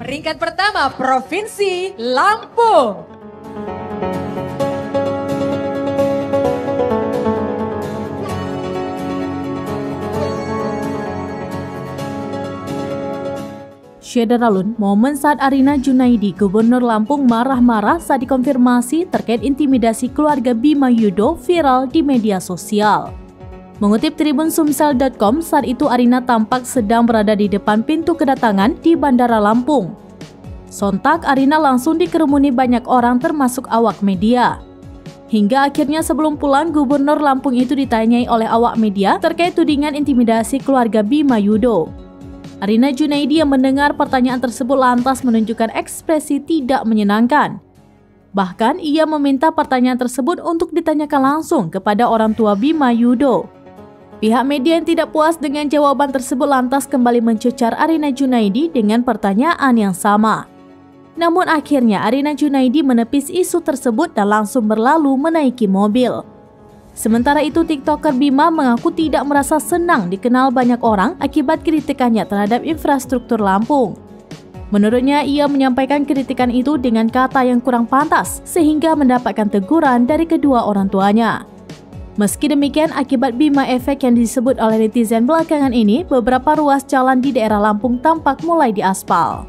Peringkat pertama Provinsi Lampung. Syederalun, momen saat Arina Junaidi, Gubernur Lampung marah-marah saat dikonfirmasi terkait intimidasi keluarga Bima Yudho viral di media sosial. Mengutip Tribun Sumsel.com, saat itu Arina tampak sedang berada di depan pintu kedatangan di Bandara Lampung. Sontak Arina langsung dikerumuni banyak orang termasuk awak media. Hingga akhirnya sebelum pulang, Gubernur Lampung itu ditanyai oleh awak media terkait tudingan intimidasi keluarga Bima Yudho. Arina Junaidi yang mendengar pertanyaan tersebut lantas menunjukkan ekspresi tidak menyenangkan. Bahkan ia meminta pertanyaan tersebut untuk ditanyakan langsung kepada orang tua Bima Yudho. Pihak media yang tidak puas dengan jawaban tersebut lantas kembali mencecar Arina Junaidi dengan pertanyaan yang sama. Namun akhirnya Arina Junaidi menepis isu tersebut dan langsung berlalu menaiki mobil. Sementara itu, TikToker Bima mengaku tidak merasa senang dikenal banyak orang akibat kritikannya terhadap infrastruktur Lampung. Menurutnya, ia menyampaikan kritikan itu dengan kata yang kurang pantas sehingga mendapatkan teguran dari kedua orang tuanya. Meski demikian, akibat Bima efek yang disebut oleh netizen belakangan ini, beberapa ruas jalan di daerah Lampung tampak mulai diaspal.